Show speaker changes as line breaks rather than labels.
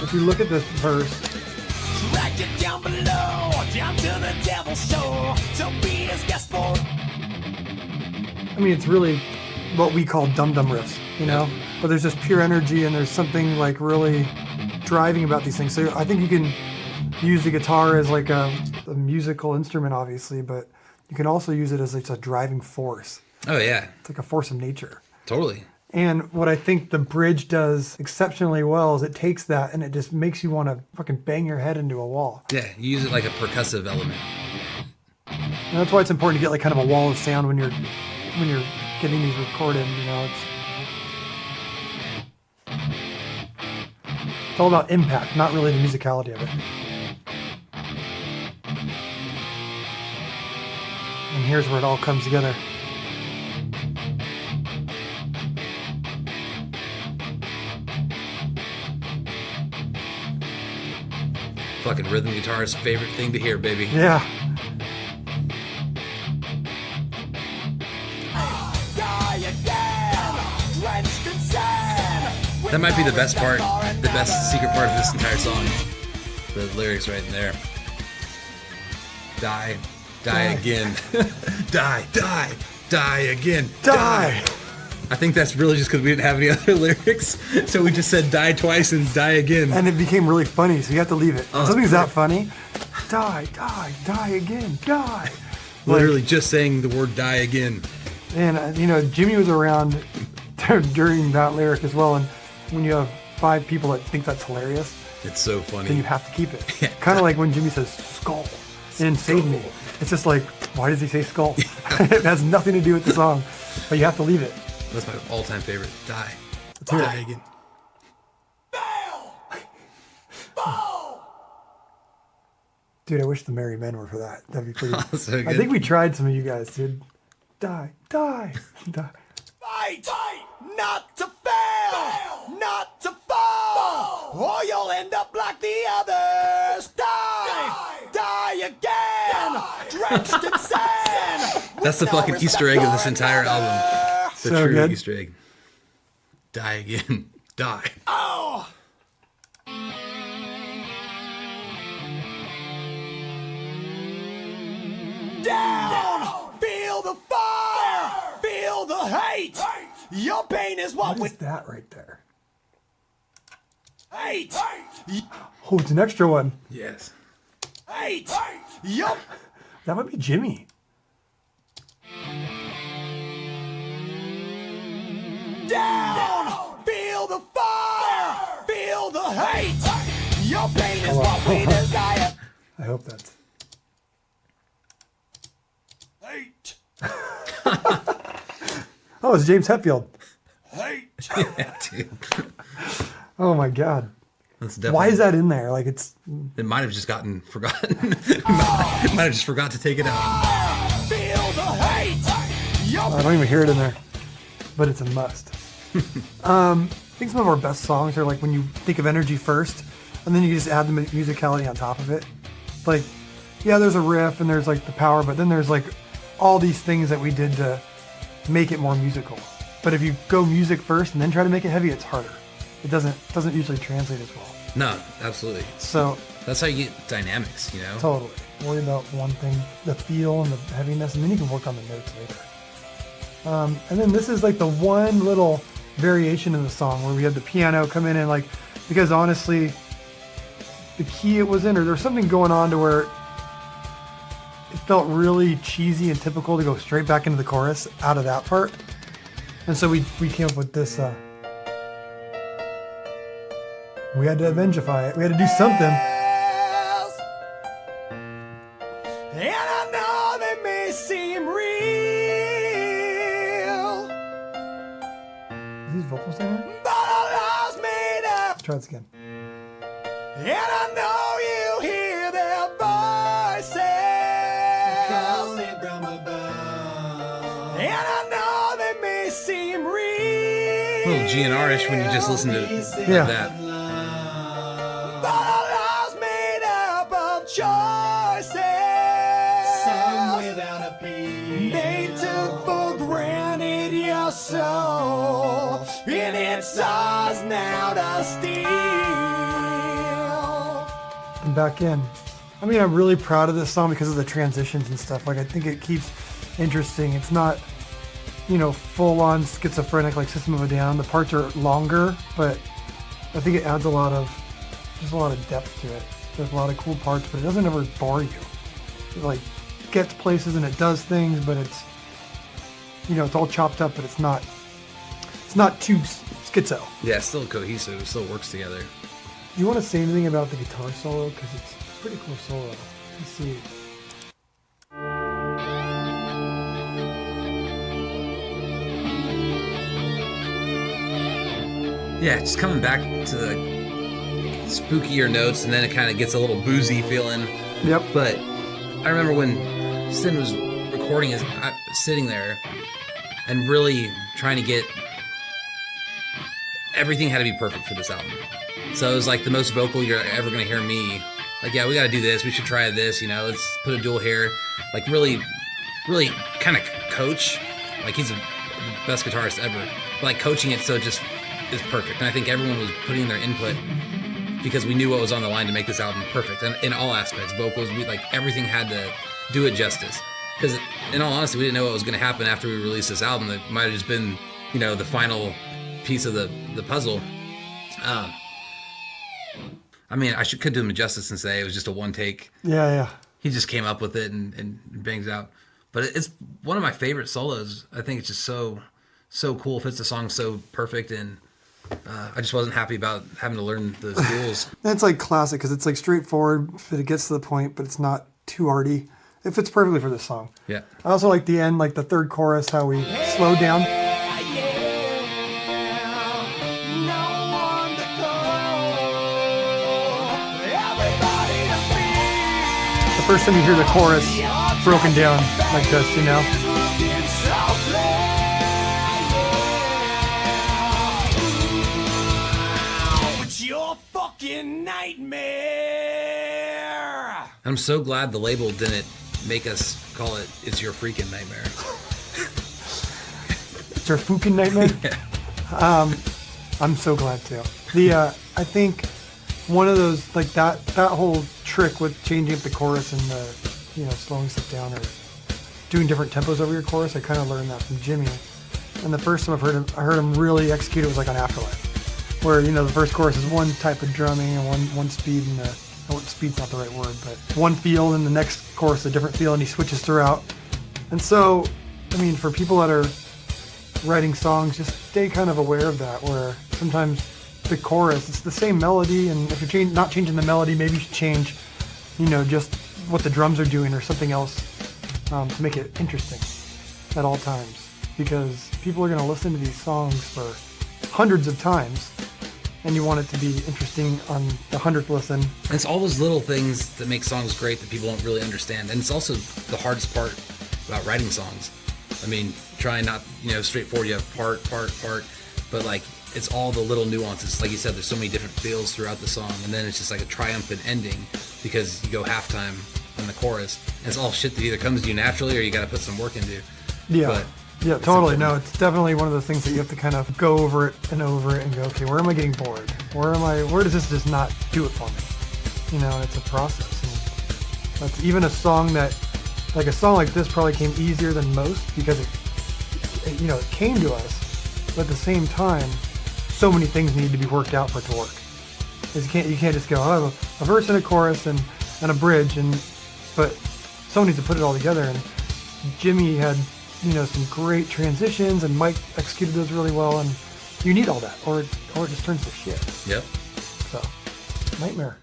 if you look at this verse,
Drag you down below, down to the devil's shore, to be his guest for.
I mean, it's really what we call dum-dum riffs, you know? But there's just pure energy and there's something like really driving about these things. So I think you can use the guitar as like a musical instrument, obviously, but you can also use it as like a driving force.
Oh, yeah.
It's like a force of nature.
Totally.
And what I think the bridge does exceptionally well is it takes that and it just makes you want to fucking bang your head into a wall.
Yeah, you use it like a percussive element.
And that's why it's important to get like kind of a wall of sound when you're getting these recorded, you know. It's all about impact, not really the musicality of it. And here's where it all comes together.
Fucking rhythm guitar's favorite thing to hear, baby.
Yeah.
That might be the best part, the best secret part of this entire song. The lyrics right in there. Die again. Die again.
Die!
I think that's really just because we didn't have any other lyrics, so we just said die twice and die again.
And it became really funny, so you have to leave it. Something's that funny. Die again, die.
Literally just saying the word die again.
And, you know, Jimmy was around during that lyric as well, and when you have 5 people that think that's hilarious,
It's so funny.
then you have to keep it. Kind of like when Jimmy says skull in Save Me. It's just like, why does he say skull? It has nothing to do with the song, but you have to leave it.
That's my all-time favorite. Die.
Let's hear
Die
it.
again.
Dude, I wish the Merry Men were for that. That'd be pretty.
So good.
I think we tried some of you guys, dude. Die.
Fight, not to fail, not to fall, or you'll end up like the others. Die again, drenched in sand.
That's the fucking Easter egg of this entire album. The
So
true
good.
Easter egg. Die again. Die.
Oh. Down, feel the fire, feel the hate. Your pain is what we
What is that right there?
hate.
Oh, it's an extra one.
Yes.
Hate. Your
That might be Jimmy.
down, feel the fire, feel the hate. Your pain is what we desire.
I hope that's.
Hate,
Oh, it's James Hetfield.
hate.
Yeah, dude.
Oh my God.
That's definitely,
Why is that in there? Like it's.
It might have just gotten forgotten. Might have just forgot to take it out.
Feel the hate. Your
I don't even hear it in there, but it's a must. I think some of our best songs are like when you think of energy first, and then you just add the musicality on top of it. Like, yeah, there's a riff and there's like the power, but then there's like all these things that we did to make it more musical. But if you go music first and then try to make it heavy, it's harder. It doesn't usually translate as well.
No, absolutely.
So
That's how you get dynamics, you know?
totally worry about one thing, the feel and the heaviness, and then you can work on the notes later. And then this is like the one little variation in the song where we had the piano come in and like, because honestly, the key it was in, or there's something going on to where it felt really cheesy and typical to go straight back into the chorus out of that part. And so we came up with this, we had to Avengify it. We had to do something.
And I know they may seem real,
Is these vocals in here?
but our lives made up.
Let's try this again.
And I know you hear their voices. And I know they may seem real.
A little GNR-ish when you just listen to it like
Yeah.
that.
But our lives made up of choices. Some without a peace. They took for granted your soul, and it's ours now to steal.
back in. I mean, I'm really proud of this song because of the transitions and stuff. Like, I think it keeps interesting. It's not, you know, full on schizophrenic like System of a Down. The parts are longer, but I think it adds a lot of depth to it. There's a lot of cool parts, but it doesn't ever bore you. It like gets places and it does things, but it's, you know, it's all chopped up, but it's not too schizo.
Yeah, it's still cohesive. It still works together.
You want to say anything about the guitar solo? Because it's a pretty cool solo. Let's see.
Yeah, just coming back to the spookier notes, and then it kind of gets a little boozy feeling.
Yep.
But I remember when Sin was recording, sitting there and really trying to get everything had to be perfect for this album. So it was like the most vocal you're ever going to hear me. Like, yeah, we got to do this. We should try this. You know, let's put a dual here. Like, really kind of coach. Like, he's the best guitarist ever. But like coaching it so it just is perfect. And I think everyone was putting their input because we knew what was on the line to make this album perfect. And in all aspects, vocals, everything had to do it justice. Because in all honesty, we didn't know what was going to happen after we released this album. It might have just been, you know, the final piece of the puzzle. I mean, could do him justice and say it was just a one take.
Yeah.
He just came up with it and bangs out. But it's one of my favorite solos. I think it's just so cool. Fits the song so perfect, and I just wasn't happy about having to learn those duels.
That's like classic because it's like straightforward if it gets to the point, but it's not too arty. It fits perfectly for this song.
Yeah.
I also like the end, like the third chorus, how we slow down. The first time you hear the chorus broken down like this, you know?
It's your fucking nightmare.
I'm so glad the label didn't make us call it "It's Your Freaking Nightmare."
It's your fucking nightmare?
Yeah.
I'm so glad too. I think one of those, like that whole trick with changing up the chorus and the, you know, slowing stuff down or doing different tempos over your chorus, I kind of learned that from Jimmy. And the first time I heard him really execute it was like on Afterlife, where, you know, the first chorus is one type of drumming and one speed, and speed's not the right word, but one feel, and the next chorus a different feel, and he switches throughout. And so, I mean, for people that are writing songs, just stay kind of aware of that, where sometimes the chorus, it's the same melody, and if you're not changing the melody, maybe you should change, you know, just what the drums are doing or something else to make it interesting at all times, because people are going to listen to these songs for hundreds of times, and you want it to be interesting on the 100th listen.
And it's all those little things that make songs great that people don't really understand. And it's also the hardest part about writing songs. I mean, trying not, you know, straightforward, you have part, but like, it's all the little nuances. Like you said, there's so many different feels throughout the song, and then it's just like a triumphant ending because you go halftime on the chorus. And it's all shit that either comes to you naturally or you got to put some work into.
Yeah, yeah, totally. No, it's definitely one of those things that you have to kind of go over it and go, okay, where am I getting bored? Where does this just not do it for me? You know, and it's a process. And that's even a song that, like a song like this probably came easier than most because it you know, it came to us, but at the same time, so many things need to be worked out for it to work. You can't just go, I have a verse and a chorus and a bridge, but someone needs to put it all together. And Jimmy had, you know, some great transitions, and Mike executed those really well, and you need all that, or it just turns to shit.
Yep.
So, nightmare.